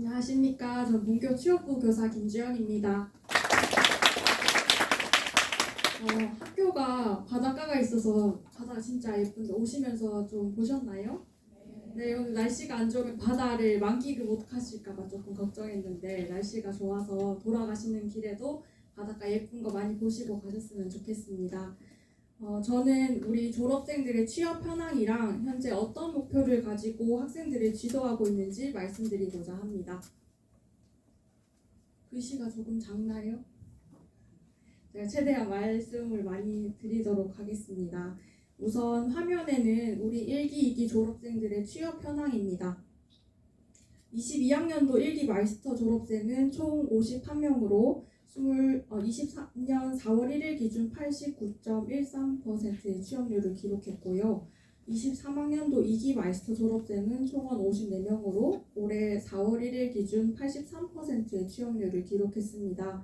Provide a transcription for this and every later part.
안녕하십니까. 전 문교 취업부 교사 김주연입니다. 학교가 바닷가가 있어서 바다가 진짜 예쁜데 오시면서 좀 보셨나요? 네, 오늘 날씨가 안 좋으면 바다를 만끽을 못 하실까봐 조금 걱정했는데 날씨가 좋아서 돌아가시는 길에도 바닷가 예쁜 거 많이 보시고 가셨으면 좋겠습니다. 저는 우리 졸업생들의 취업 현황이랑 현재 어떤 목표를 가지고 학생들을 지도하고 있는지 말씀드리고자 합니다. 글씨가 조금 작나요? 제가 최대한 말씀을 많이 드리도록 하겠습니다. 우선 화면에는 우리 1기, 2기 졸업생들의 취업 현황입니다. 22학년도 1기 마이스터 졸업생은 총 51명으로 23년 4월 1일 기준 89.13%의 취업률을 기록했고요. 23학년도 2기 마이스터 졸업생은 총원 54명으로 올해 4월 1일 기준 83%의 취업률을 기록했습니다.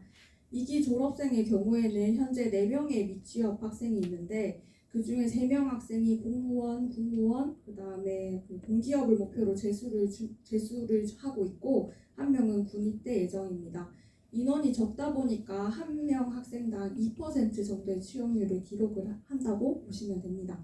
2기 졸업생의 경우에는 현재 4명의 미취업 학생이 있는데 그 중에 3명 학생이 공무원, 군무원, 그 다음에 공기업을 목표로 재수를 하고 있고 1명은 군입대 예정입니다. 인원이 적다 보니까 1명 학생당 2% 정도의 취업률을 기록을 한다고 보시면 됩니다.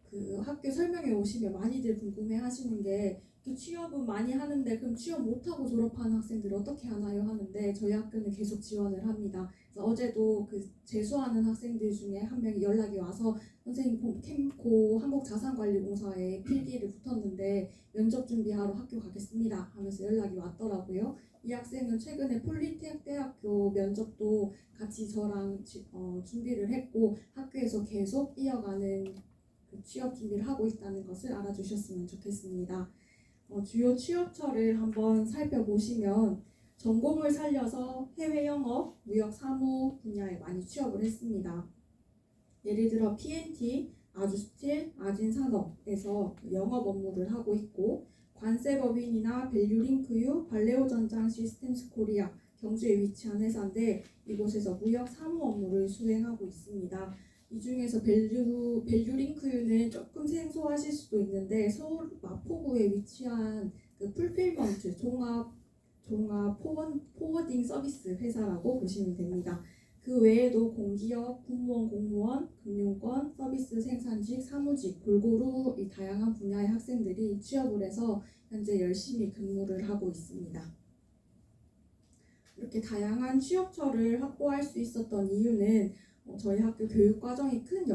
그 학교 설명회 오시면 많이들 궁금해 하시는 게 취업은 많이 하는데 그럼 취업 못하고 졸업하는 학생들 어떻게 하나요? 하는데 저희 학교는 계속 지원을 합니다. 그래서 어제도 그 재수하는 학생들 중에 1명이 연락이 와서 선생님 캠코 한국자산관리공사에 필기를 붙었는데 면접 준비하러 학교 가겠습니다 하면서 연락이 왔더라고요. 이 학생은 최근에 폴리텍 대학교 면접도 같이 저랑 준비를 했고 학교에서 계속 이어가는 취업 준비를 하고 있다는 것을 알아주셨으면 좋겠습니다. 주요 취업처를 한번 살펴보시면 전공을 살려서 해외 영업, 무역 사무 분야에 많이 취업을 했습니다. 예를 들어 P&T, 아주스틸, 아진산업에서 영업 업무를 하고 있고 관세법인이나 밸류링크유, 발레오전장 시스템스 코리아, 경주에 위치한 회사인데 이곳에서 무역 사무 업무를 수행하고 있습니다. 이 중에서 밸류링크유는 조금 생소하실 수도 있는데 서울 마포구에 위치한 그 풀필먼트 종합 포워딩 서비스 회사라고 보시면 됩니다. 그 외에도 공기업, 공무원, 금융권, 서비스 생산직, 사무직 골고루 이 다양한 분야의 학생들이 취업을 해서 현재 열심히 근무를 하고 있습니다. 이렇게 다양한 취업처를 확보할 수 있었던 이유는 저희 학교 교육과정이 큰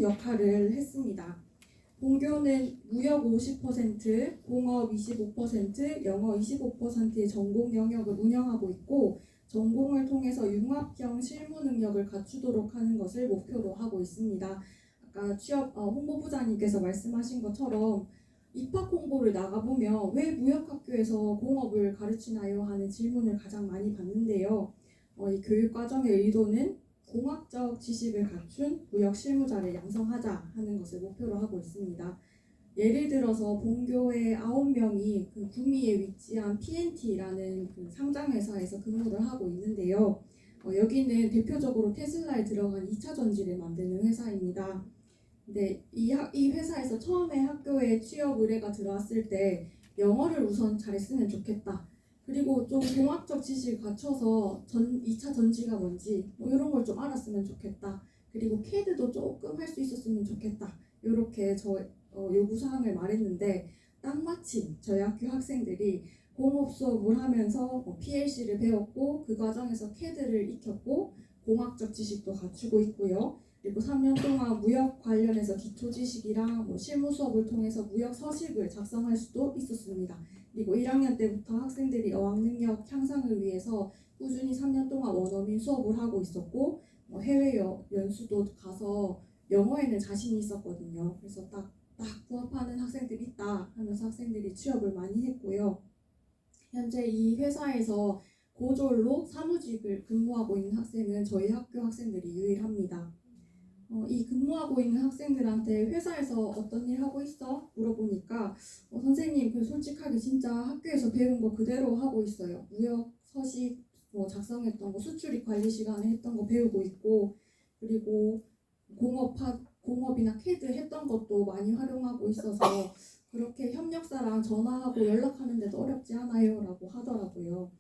역할을 했습니다. 본교는 무역 50%, 공업 25%, 영어 25%의 전공 영역을 운영하고 있고 전공을 통해서 융합형 실무 능력을 갖추도록 하는 것을 목표로 하고 있습니다. 아까 취업 홍보부장님께서 말씀하신 것처럼 입학 홍보를 나가보면 왜 무역학교에서 공업을 가르치나요? 하는 질문을 가장 많이 받는데요. 이 교육과정의 의도는 공학적 지식을 갖춘 무역 실무자를 양성하자 하는 것을 목표로 하고 있습니다. 예를 들어서 본교의 9명이 그 구미에 위치한 P&T라는 그 상장회사에서 근무를 하고 있는데요. 여기는 대표적으로 테슬라에 들어간 2차 전지를 만드는 회사입니다. 근데 이 회사에서 처음에 학교에 취업 의뢰가 들어왔을 때 영어를 우선 잘했으면 좋겠다. 그리고 좀 공학적 지식을 갖춰서 2차 전지가 뭔지 이런 걸 좀 알았으면 좋겠다. 그리고 CAD도 조금 할 수 있었으면 좋겠다. 이렇게 요구사항을 말했는데 딱 마침 저희 학교 학생들이 공업 수업을 하면서 PLC를 배웠고 그 과정에서 CAD를 익혔고 공학적 지식도 갖추고 있고요. 그리고 3년 동안 무역 관련해서 기초 지식이랑 실무 수업을 통해서 무역 서식을 작성할 수도 있었습니다. 그리고 1학년 때부터 학생들이 어학 능력 향상을 위해서 꾸준히 3년 동안 원어민 수업을 하고 있었고 해외 연수도 가서 영어에는 자신이 있었거든요. 그래서 딱 부합하는 학생들이 있다 하면서 학생들이 취업을 많이 했고요. 현재 이 회사에서 고졸로 사무직을 근무하고 있는 학생은 저희 학교 학생들이 유일합니다. 이 근무하고 있는 학생들한테 회사에서 어떤 일 하고 있어? 물어보니까 선생님 솔직하게 진짜 학교에서 배운 거 그대로 하고 있어요. 무역 서식 작성했던 거, 수출입 관리 시간에 했던 거 배우고 있고 그리고 공업이나 CAD 했던 것도 많이 활용하고 있어서 그렇게 협력사랑 전화하고 연락하는데도 어렵지 않아요? 라고 하더라고요.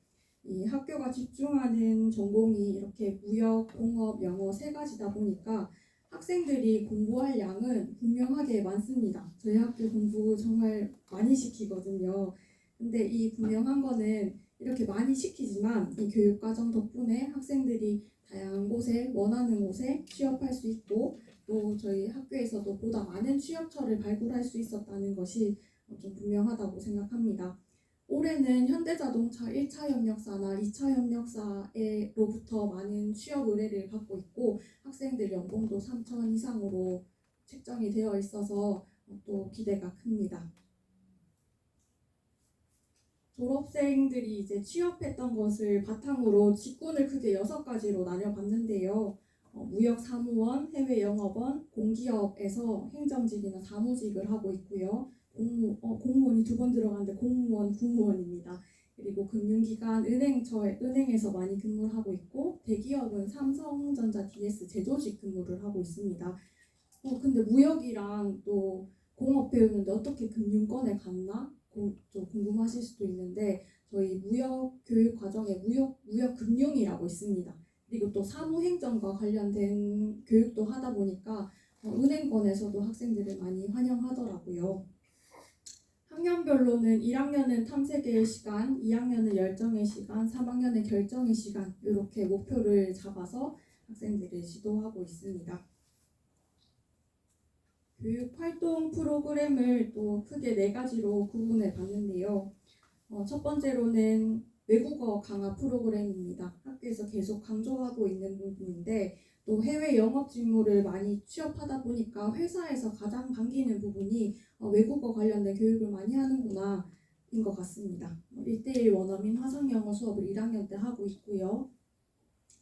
이 학교가 집중하는 전공이 이렇게 무역, 공업, 영어 세 가지다 보니까 학생들이 공부할 양은 분명하게 많습니다. 저희 학교 공부 정말 많이 시키거든요. 근데 이 분명한 거는 이렇게 많이 시키지만 이 교육과정 덕분에 학생들이 다양한 곳에 원하는 곳에 취업할 수 있고 또 저희 학교에서도 보다 많은 취업처를 발굴할 수 있었다는 것이 좀 분명하다고 생각합니다. 올해는 현대자동차 1차 협력사나 2차 협력사로부터 많은 취업 의뢰를 받고 있고 학생들 연봉도 3천 이상으로 책정이 되어 있어서 또 기대가 큽니다. 졸업생들이 이제 취업했던 것을 바탕으로 직군을 크게 6가지로 나뉘어봤는데요. 무역사무원, 해외영업원, 공기업에서 행정직이나 사무직을 하고 있고요. 공무원이 2번 들어가는데 공무원, 국무원입니다. 그리고 금융기관, 은행에서 많이 근무를 하고 있고 대기업은 삼성전자, DS 제조직 근무를 하고 있습니다. 근데 무역이랑 또 공업 배우는데 어떻게 금융권에 갔나? 좀 궁금하실 수도 있는데 저희 무역 교육 과정에 무역 금융이라고 있습니다. 그리고 또 사무행정과 관련된 교육도 하다 보니까 은행권에서도 학생들을 많이 환영하더라고요. 학년별로는 1학년은 탐색의 시간, 2학년은 열정의 시간, 3학년은 결정의 시간 이렇게 목표를 잡아서 학생들을 지도하고 있습니다. 교육활동 프로그램을 또 크게 4가지로 구분해 봤는데요. 첫 번째로는 외국어 강화 프로그램입니다. 학교에서 계속 강조하고 있는 부분인데 또 해외 영업 직무를 많이 취업하다 보니까 회사에서 가장 반기는 부분이 외국어 관련된 교육을 많이 하는구나 인 것 같습니다. 1대1 원어민 화상영어 수업을 1학년 때 하고 있고요.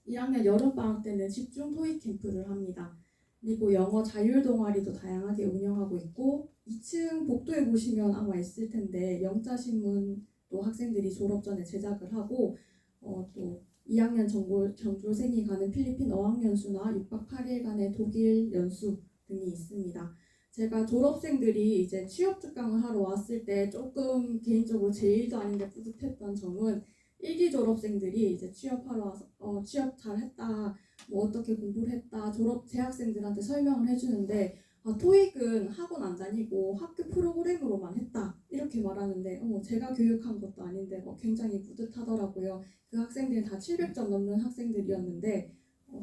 1학년 여름방학 때는 집중 토익 캠프를 합니다. 그리고 영어 자율 동아리도 다양하게 운영하고 있고 2층 복도에 보시면 아마 있을 텐데 영자신문도 학생들이 졸업 전에 제작을 하고 또 2학년 전교생이 가는 필리핀 어학연수나 6박 8일간의 독일 연수 등이 있습니다. 제가 졸업생들이 이제 취업 특강을 하러 왔을 때 조금 개인적으로 제 일도 아닌데 뿌듯했던 점은 1기 졸업생들이 이제 취업하러 와서 취업 잘했다, 뭐 어떻게 공부를 했다, 재학생들한테 설명을 해주는데 토익은 학원 안 다니고 학교 프로그램으로만 했다 이렇게 말하는데 제가 교육한 것도 아닌데 굉장히 뿌듯하더라고요. 그 학생들은 다 700점 넘는 학생들이었는데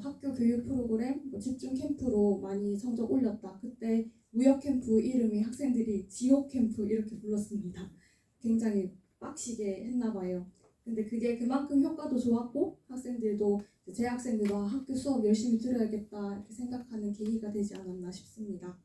학교 교육 프로그램 집중 캠프로 많이 성적 올렸다. 그때 무역 캠프 이름이 학생들이 지옥 캠프 이렇게 불렀습니다. 굉장히 빡시게 했나 봐요. 근데 그게 그만큼 효과도 좋았고 학생들도 재학생들도 학교 수업 열심히 들어야겠다 이렇게 생각하는 계기가 되지 않았나 싶습니다.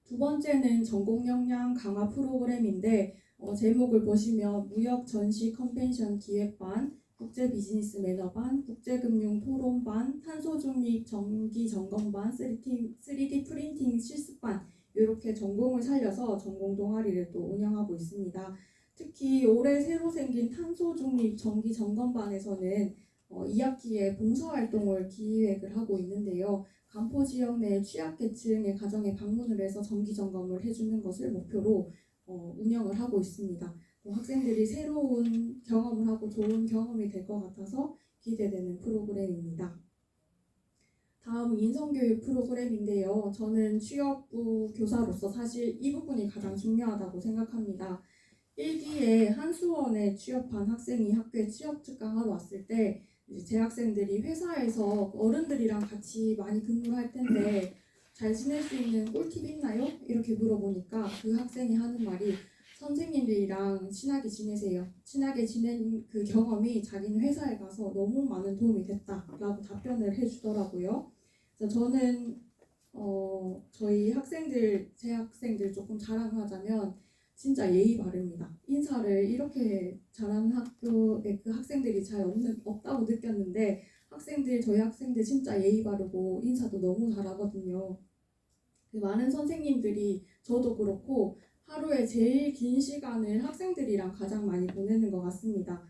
두 번째는 전공 역량 강화 프로그램인데 제목을 보시면 무역 전시 컨벤션 기획반, 국제 비즈니스 매너반, 국제금융 토론반, 탄소 중립 정기 점검반, 3D 프린팅 실습반 이렇게 전공을 살려서 전공 동아리를 또 운영하고 있습니다. 특히 올해 새로 생긴 탄소 중립 정기 점검반에서는 2학기에 봉사활동을 기획을 하고 있는데요. 간포 지역 내 취약계층의 가정에 방문을 해서 정기 점검을 해주는 것을 목표로 운영을 하고 있습니다. 학생들이 새로운 경험을 하고 좋은 경험이 될 것 같아서 기대되는 프로그램입니다. 다음 인성교육 프로그램인데요. 저는 취업부 교사로서 사실 이 부분이 가장 중요하다고 생각합니다. 1기에 한수원에 취업한 학생이 학교에 취업 특강하러 왔을 때 재학생들이 회사에서 어른들이랑 같이 많이 근무를 할 텐데 잘 지낼 수 있는 꿀팁 있나요? 이렇게 물어보니까 그 학생이 하는 말이 선생님들이랑 친하게 지내세요. 친하게 지낸 그 경험이 자기는 회사에 가서 너무 많은 도움이 됐다라고 답변을 해주더라고요. 그래서 저는 저희 재학생들 조금 자랑하자면 진짜 예의 바릅니다. 인사를 이렇게 잘하는 학교에 그 학생들이 잘 없다고 느꼈는데 저희 학생들 진짜 예의 바르고 인사도 너무 잘하거든요. 많은 선생님들이 저도 그렇고 하루에 제일 긴 시간을 학생들이랑 가장 많이 보내는 것 같습니다.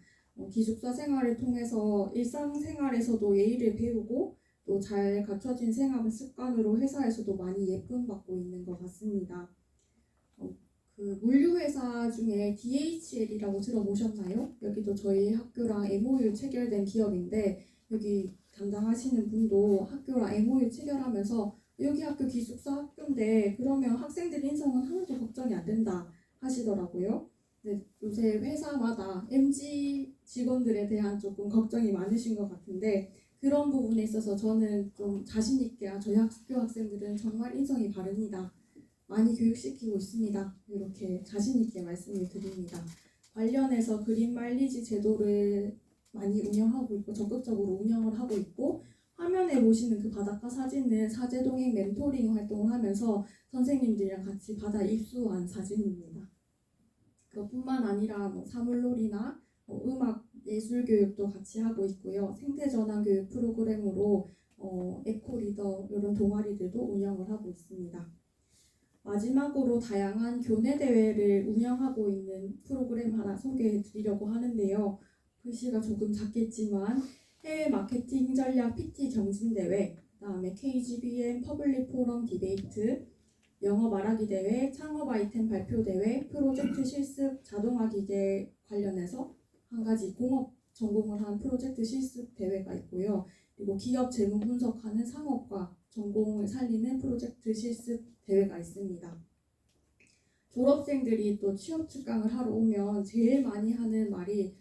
기숙사 생활을 통해서 일상생활에서도 예의를 배우고 또 잘 갖춰진 생활 습관으로 회사에서도 많이 예쁨 받고 있는 것 같습니다. 그 물류회사 중에 DHL이라고 들어보셨나요? 여기도 저희 학교랑 MOU 체결된 기업인데 여기 담당하시는 분도 학교랑 MOU 체결하면서 여기 학교 기숙사 학교인데 그러면 학생들 인성은 하나도 걱정이 안 된다 하시더라고요. 네, 요새 회사마다 MZ 직원들에 대한 조금 걱정이 많으신 것 같은데 그런 부분에 있어서 저는 좀 자신 있게 저희 학교 학생들은 정말 인성이 바릅니다. 많이 교육시키고 있습니다. 이렇게 자신 있게 말씀을 드립니다. 관련해서 그린 마일리지 제도를 많이 운영하고 있고 적극적으로 운영을 하고 있고 화면에 보시는 그 바닷가 사진은 사제동행 멘토링 활동을 하면서 선생님들이랑 같이 바다 입수한 사진입니다. 그뿐만 아니라 뭐 사물놀이나 음악 예술 교육도 같이 하고 있고요. 생태 전환 교육 프로그램으로 에코리더 이런 동아리들도 운영을 하고 있습니다. 마지막으로 다양한 교내 대회를 운영하고 있는 프로그램 하나 소개해 드리려고 하는데요. 글씨가 조금 작겠지만 해외 마케팅 전략 PT 경진대회, 그다음에 KGBM 퍼블릭 포럼 디베이트, 영어 말하기 대회, 창업 아이템 발표 대회, 프로젝트 실습 자동화 기계 관련해서 한 가지 공업 전공을 한 프로젝트 실습 대회가 있고요. 그리고 기업 재무 분석하는 상업과 전공을 살리는 프로젝트 실습 대회가 있습니다. 졸업생들이 또 취업 특강을 하러 오면 제일 많이 하는 말이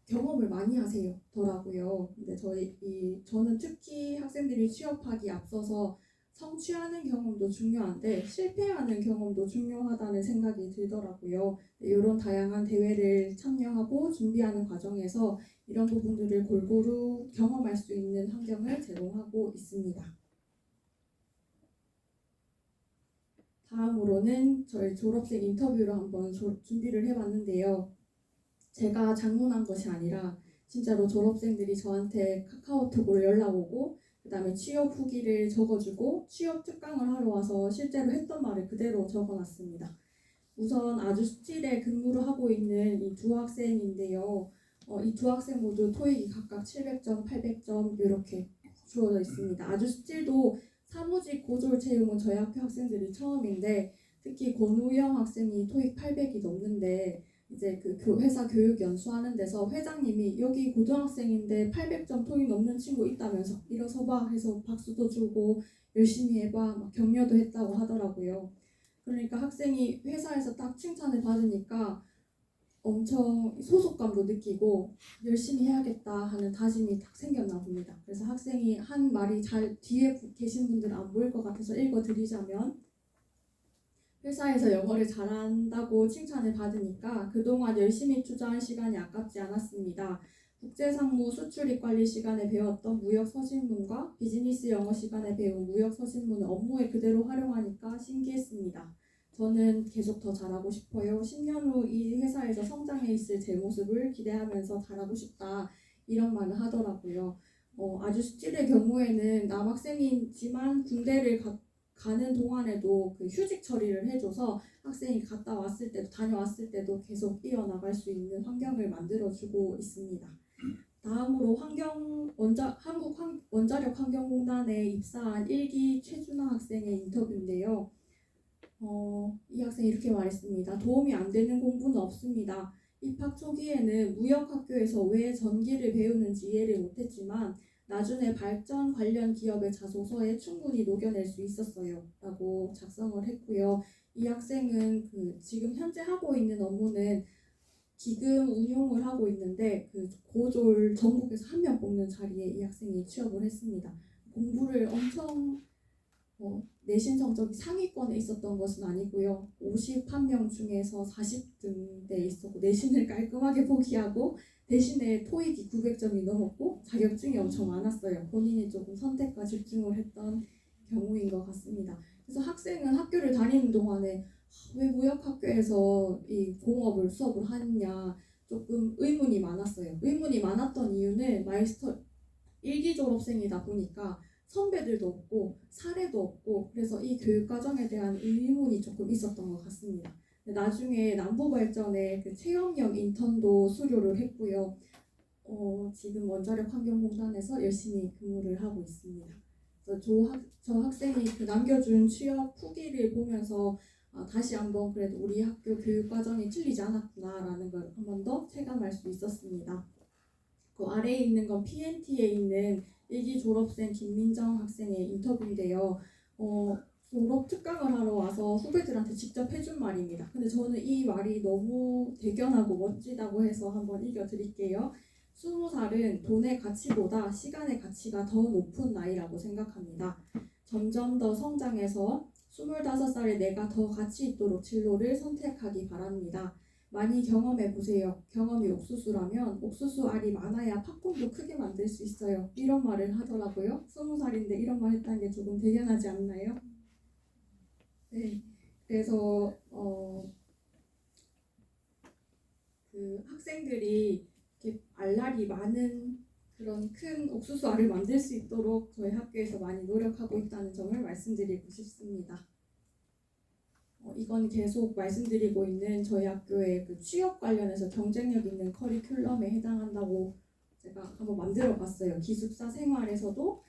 경험을 많이 하세요더라고요. 근데 저는 특히 학생들이 취업하기 앞서서 성취하는 경험도 중요한데 실패하는 경험도 중요하다는 생각이 들더라고요. 이런 다양한 대회를 참여하고 준비하는 과정에서 이런 부분들을 골고루 경험할 수 있는 환경을 제공하고 있습니다. 다음으로는 저희 졸업생 인터뷰를 한번 준비를 해봤는데요. 제가 장문한 것이 아니라 진짜로 졸업생들이 저한테 카카오톡으로 연락 오고 그 다음에 취업 후기를 적어주고 취업 특강을 하러 와서 실제로 했던 말을 그대로 적어놨습니다. 우선 아주 스틸에 근무를 하고 있는 이 두 학생인데요. 이 두 학생 모두 토익이 각각 700점, 800점 이렇게 주어져 있습니다. 아주 스틸도 사무직 고졸 채용은 저희 학교 학생들이 처음인데 특히 권우영 학생이 토익 800이 넘는데 이제 그 회사 교육 연수하는 데서 회장님이 여기 고등학생인데 800점 토익 넘는 친구 있다면서 일어서 봐 해서 박수도 주고 열심히 해봐 막 격려도 했다고 하더라고요. 그러니까 학생이 회사에서 딱 칭찬을 받으니까 엄청 소속감도 느끼고 열심히 해야겠다 하는 다짐이 딱 생겼나 봅니다. 그래서 학생이 한 말이 잘 뒤에 계신 분들은 안 보일 것 같아서 읽어드리자면 회사에서 영어를 잘한다고 칭찬을 받으니까 그동안 열심히 투자한 시간이 아깝지 않았습니다. 국제상무 수출입 관리 시간에 배웠던 무역 서신문과 비즈니스 영어 시간에 배운 무역 서신문을 업무에 그대로 활용하니까 신기했습니다. 저는 계속 더 잘하고 싶어요. 10년 후 이 회사에서 성장해 있을 제 모습을 기대하면서 잘하고 싶다. 이런 말을 하더라고요. 아주 스틸의 경우에는 남학생이지만 군대를 가는 동안에도 그 휴직 처리를 해줘서 학생이 갔다 왔을 때도 다녀왔을 때도 계속 이어나갈 수 있는 환경을 만들어주고 있습니다. 다음으로 한국 원자력 환경공단에 입사한 1기 최준하 학생의 인터뷰인데요. 이 학생이 이렇게 말했습니다. 도움이 안 되는 공부는 없습니다. 입학 초기에는 무역학교에서 왜 전기를 배우는지 이해를 못했지만 나중에 발전 관련 기업의 자소서에 충분히 녹여낼 수 있었어요. 라고 작성을 했고요. 이 학생은 지금 현재 하고 있는 업무는 기금 운용을 하고 있는데 고졸 전국에서 한 명 뽑는 자리에 이 학생이 취업을 했습니다. 공부를 엄청 내신 성적이 상위권에 있었던 것은 아니고요. 51명 중에서 40등대에 있었고 내신을 깔끔하게 포기하고 대신에 토익이 900점이 넘었고 자격증이 엄청 많았어요. 본인이 조금 선택과 집중을 했던 경우인 것 같습니다. 그래서 학생은 학교를 다니는 동안에 왜 무역학교에서 이 공업을 수업을 하느냐 조금 의문이 많았어요. 의문이 많았던 이유는 마이스터 1기 졸업생이다 보니까 선배들도 없고 사례도 없고 그래서 이 교육과정에 대한 의문이 조금 있었던 것 같습니다. 나중에 남부발전에 체험형 인턴도 수료를 했고요. 지금 원자력 환경공단에서 열심히 근무를 하고 있습니다. 그래서 저 학생이 남겨준 취업 후기를 보면서 다시 한번 그래도 우리 학교 교육 과정이 틀리지 않았구나라는 걸 한 번 더 체감할 수 있었습니다. 그 아래에 있는 건 PNT에 있는 일기 졸업생 김민정 학생의 인터뷰인데요. 졸업 특강을 하러 와서 후배들한테 직접 해준 말입니다. 근데 저는 이 말이 너무 대견하고 멋지다고 해서 한번 읽어드릴게요. 20살은 돈의 가치보다 시간의 가치가 더 높은 나이라고 생각합니다. 점점 더 성장해서 25살의 내가 더 가치 있도록 진로를 선택하기 바랍니다. 많이 경험해 보세요. 경험이 옥수수라면 옥수수 알이 많아야 팝콘도 크게 만들 수 있어요. 이런 말을 하더라고요. 20살인데 이런 말 했다는 게 조금 대견하지 않나요? 네. 그래서 그 학생들이 이렇게 알알이 많은 그런 큰 옥수수 알을 만들 수 있도록 저희 학교에서 많이 노력하고 있다는 점을 말씀드리고 싶습니다. 이건 계속 말씀드리고 있는 저희 학교의 그 취업 관련해서 경쟁력 있는 커리큘럼에 해당한다고 제가 한번 만들어 봤어요. 기숙사 생활에서도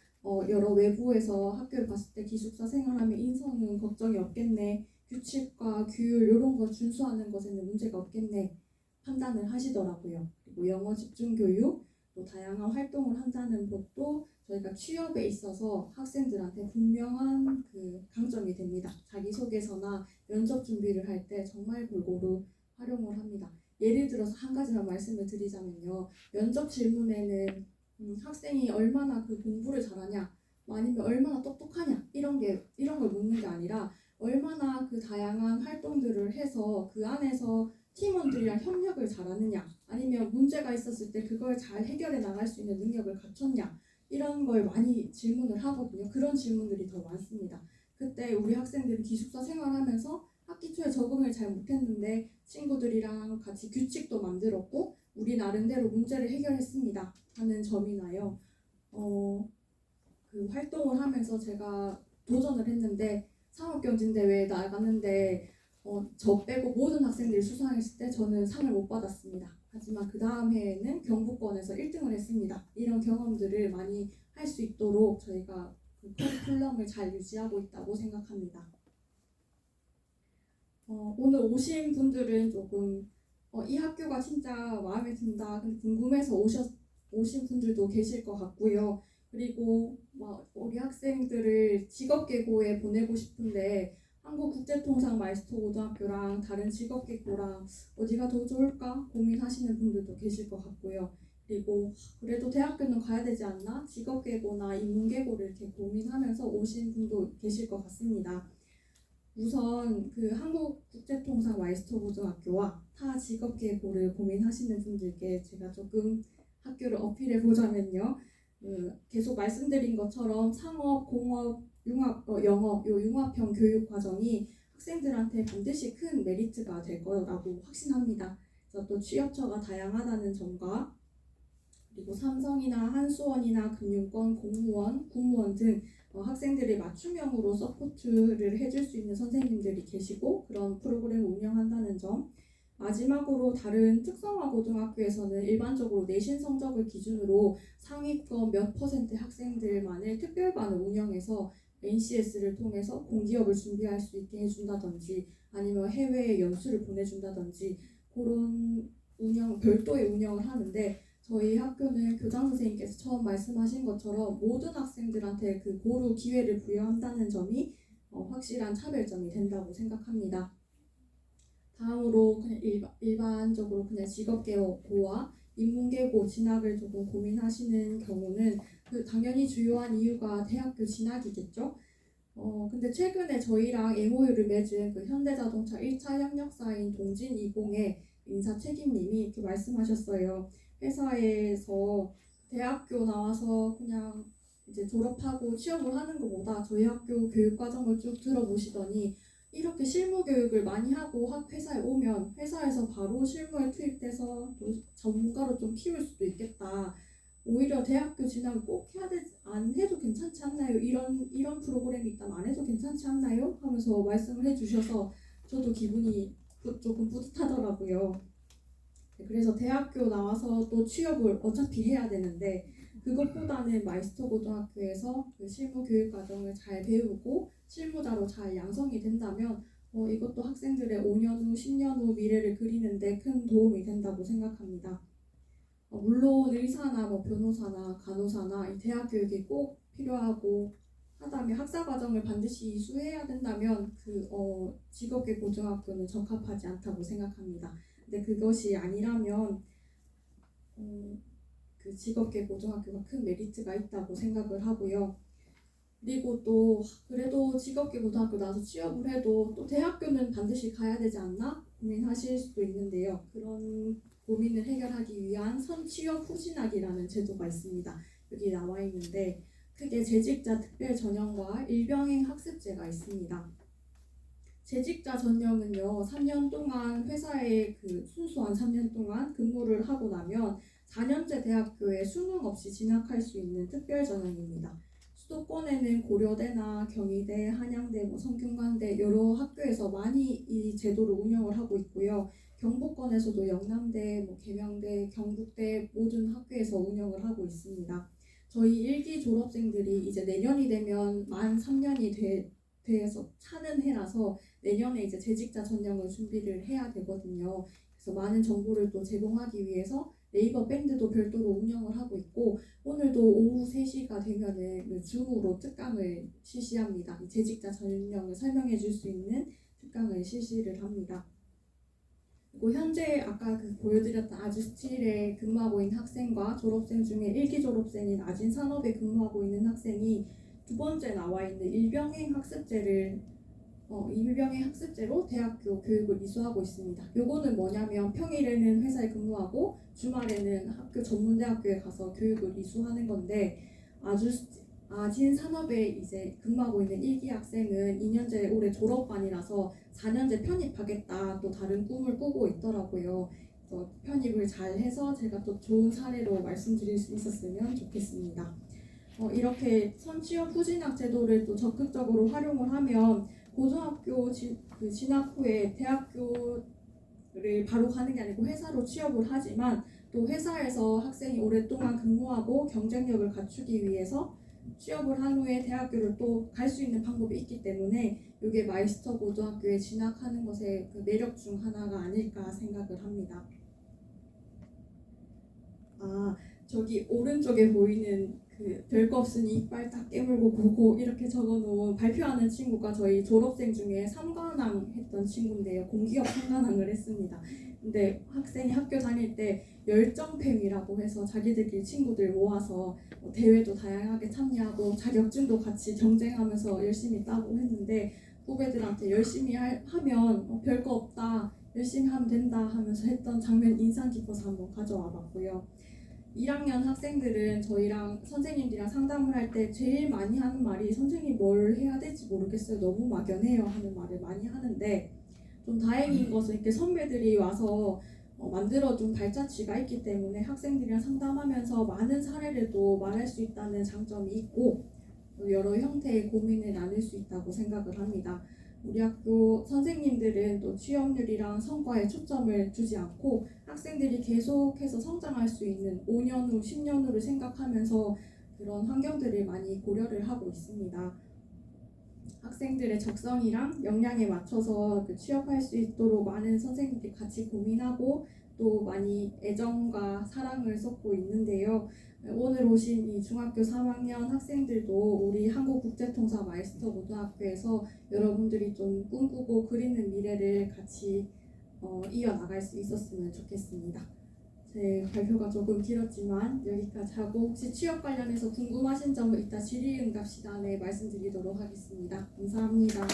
여러 외부에서 학교를 갔을 때 기숙사 생활하면 인성은 걱정이 없겠네, 규칙과 규율 이런 거 준수하는 것에는 문제가 없겠네 판단을 하시더라고요. 그리고 영어 집중 교육, 또 다양한 활동을 한다는 것도 저희가 취업에 있어서 학생들한테 분명한 그 강점이 됩니다. 자기소개서나 면접 준비를 할 때 정말 골고루 활용을 합니다. 예를 들어서 한 가지만 말씀을 드리자면요. 면접 질문에는 학생이 얼마나 그 공부를 잘하냐, 아니면 얼마나 똑똑하냐 이런 걸 묻는 게 아니라 얼마나 그 다양한 활동들을 해서 그 안에서 팀원들이랑 협력을 잘하느냐, 아니면 문제가 있었을 때 그걸 잘 해결해 나갈 수 있는 능력을 갖췄냐, 이런 걸 많이 질문을 하거든요. 그런 질문들이 더 많습니다. 그때 우리 학생들이 기숙사 생활하면서 학기 초에 적응을 잘 못했는데 친구들이랑 같이 규칙도 만들었고 우리 나름대로 문제를 해결했습니다 하는 점이나요. 그 활동을 하면서 제가 도전을 했는데 상업경진대회에 나갔는데 저 빼고 모든 학생들이 수상했을 때 저는 상을 못 받았습니다. 하지만 그 다음 해에는 경북권에서 1등을 했습니다. 이런 경험들을 많이 할 수 있도록 저희가 그 커리큘럼을 잘 유지하고 있다고 생각합니다. 오늘 오신 분들은 조금 이 학교가 진짜 마음에 든다, 근데 궁금해서 오신 분들도 계실 것 같고요. 그리고 우리 학생들을 직업계고에 보내고 싶은데 한국국제통상 마이스터고등학교랑 다른 직업계고랑 어디가 더 좋을까 고민하시는 분들도 계실 것 같고요. 그리고 그래도 대학교는 가야 되지 않나? 직업계고나 인문계고를 이렇게 고민하면서 오신 분도 계실 것 같습니다. 우선 그 한국국제통상 마이스터고등학교와 타 직업계고를 고민하시는 분들께 제가 조금 학교를 어필해 보자면요. 계속 말씀드린 것처럼 상업, 공업, 융합, 영어 요 융합형 교육 과정이 학생들한테 반드시 큰 메리트가 될 거라고 확신합니다. 그래서 또 취업처가 다양하다는 점과 그리고 삼성이나 한수원이나 금융권, 공무원, 국무원 등 학생들의 맞춤형으로 서포트를 해줄 수 있는 선생님들이 계시고 그런 프로그램을 운영한다는 점. 마지막으로 다른 특성화 고등학교에서는 일반적으로 내신 성적을 기준으로 상위권 몇 퍼센트 학생들만을 특별반을 운영해서 NCS를 통해서 공기업을 준비할 수 있게 해준다든지 아니면 해외에 연수를 보내준다든지 그런 별도의 운영을 하는데 저희 학교는 교장 선생님께서 처음 말씀하신 것처럼 모든 학생들한테 그 고루 기회를 부여한다는 점이 확실한 차별점이 된다고 생각합니다. 다음으로 그냥 일반적으로 그냥 직업계고와 인문계고 진학을 조금 고민하시는 경우는 그 당연히 주요한 이유가 대학교 진학이겠죠. 근데 최근에 저희랑 MOU를 맺은 그 현대자동차 1차 협력사인 동진20의 인사 책임님이 이렇게 말씀하셨어요. 회사에서 대학교 나와서 그냥 이제 졸업하고 취업을 하는 것보다 저희 학교 교육 과정을 쭉 들어보시더니 이렇게 실무 교육을 많이 하고 회사에 오면 회사에서 바로 실무에 투입돼서 또 전문가로 좀 키울 수도 있겠다. 오히려 대학교 진학을 꼭 해야 되지 안 해도 괜찮지 않나요? 이런 프로그램이 있다면 안 해도 괜찮지 않나요? 하면서 말씀을 해주셔서 저도 기분이 조금 뿌듯하더라고요. 그래서 대학교 나와서 또 취업을 어차피 해야 되는데 그것보다는 마이스터 고등학교에서 그 실무 교육 과정을 잘 배우고 실무자로 잘 양성이 된다면 이것도 학생들의 5년 후, 10년 후 미래를 그리는데 큰 도움이 된다고 생각합니다. 물론 의사나 변호사나 간호사나 이 대학 교육이 꼭 필요하고 하다면 학사 과정을 반드시 이수해야 된다면 직업계 고등학교는 적합하지 않다고 생각합니다. 근데 그것이 아니라면 그 직업계 고등학교가 큰 메리트가 있다고 생각을 하고요. 그리고 또 그래도 직업계 고등학교 나와서 취업을 해도 또 대학교는 반드시 가야 되지 않나 고민하실 수도 있는데요. 그런 고민을 해결하기 위한 선취업 후진학이라는 제도가 있습니다. 여기 나와 있는데 크게 재직자 특별 전형과 일병행 학습제가 있습니다. 재직자 전형은요, 3년 동안 회사에 순수한 3년 동안 근무를 하고 나면 4년제 대학교에 수능 없이 진학할 수 있는 특별 전형입니다. 수도권에는 고려대나 경희대, 한양대, 성균관대 여러 학교에서 많이 이 제도를 운영을 하고 있고요. 경북권에서도 영남대, 계명대, 경북대 모든 학교에서 운영을 하고 있습니다. 저희 1기 졸업생들이 이제 내년이 되면 만 3년이 돼서 차는 해라서 내년에 이제 재직자 전형을 준비를 해야 되거든요. 그래서 많은 정보를 또 제공하기 위해서 네이버 밴드도 별도로 운영을 하고 있고 오늘도 오후 3시가 되면은 줌으로 특강을 실시합니다. 이 재직자 전형을 설명해 줄 수 있는 특강을 실시를 합니다. 그리고 현재 아까 보여드렸던 아주스틸에 근무하고 있는 학생과 졸업생 중에 1기 졸업생인 아진산업에 근무하고 있는 학생이 두 번째 나와 있는 일병행 학습제로 대학교 교육을 이수하고 있습니다. 요거는 뭐냐면 평일에는 회사에 근무하고 주말에는 학교 전문대학교에 가서 교육을 이수하는 건데 아진산업에 이제 근무하고 있는 1기 학생은 2년제 올해 졸업반이라서 4년제 편입하겠다 또 다른 꿈을 꾸고 있더라고요. 그래서 편입을 잘 해서 제가 또 좋은 사례로 말씀드릴 수 있었으면 좋겠습니다. 이렇게 선취업 후진학 제도를 또 적극적으로 활용을 하면 고등학교 진학 후에 대학교를 바로 가는 게 아니고 회사로 취업을 하지만 또 회사에서 학생이 오랫동안 근무하고 경쟁력을 갖추기 위해서 취업을 한 후에 대학교를 또 갈 수 있는 방법이 있기 때문에 이게 마이스터 고등학교에 진학하는 것의 매력 중 하나가 아닐까 생각을 합니다. 저기 오른쪽에 보이는 별거 없으니 이빨 딱 깨물고 보고 이렇게 적어놓은 발표하는 친구가 저희 졸업생 중에 3관왕 했던 친구인데요. 공기업 3관왕을 했습니다. 근데 학생이 학교 다닐 때 열정팸이라고 해서 자기들끼리 친구들 모아서 대회도 다양하게 참여하고 자격증도 같이 경쟁하면서 열심히 따고 했는데 후배들한테 열심히 하면 별거 없다, 열심히 하면 된다 하면서 했던 장면 인상 깊어서 한번 가져와 봤고요. 1학년 학생들은 저희랑 선생님들이랑 상담을 할 때 제일 많이 하는 말이 선생님 뭘 해야 될지 모르겠어요. 너무 막연해요 하는 말을 많이 하는데 좀 다행인 것은 이렇게 선배들이 와서 만들어준 발자취가 있기 때문에 학생들이랑 상담하면서 많은 사례를 또 말할 수 있다는 장점이 있고 여러 형태의 고민을 나눌 수 있다고 생각을 합니다. 우리 학교 선생님들은 또 취업률이랑 성과에 초점을 두지 않고 학생들이 계속해서 성장할 수 있는 5년 후, 10년 후를 생각하면서 그런 환경들을 많이 고려를 하고 있습니다. 학생들의 적성이랑 역량에 맞춰서 취업할 수 있도록 많은 선생님들이 같이 고민하고 또 많이 애정과 사랑을 쏟고 있는데요. 오늘 오신 이 중학교 3학년 학생들도 우리 한국국제통사 마이스터 고등학교에서 여러분들이 좀 꿈꾸고 그리는 미래를 같이 이어나갈 수 있었으면 좋겠습니다. 제 발표가 조금 길었지만 여기까지 하고 혹시 취업 관련해서 궁금하신 점은 이따 질의응답 시간에 말씀드리도록 하겠습니다. 감사합니다.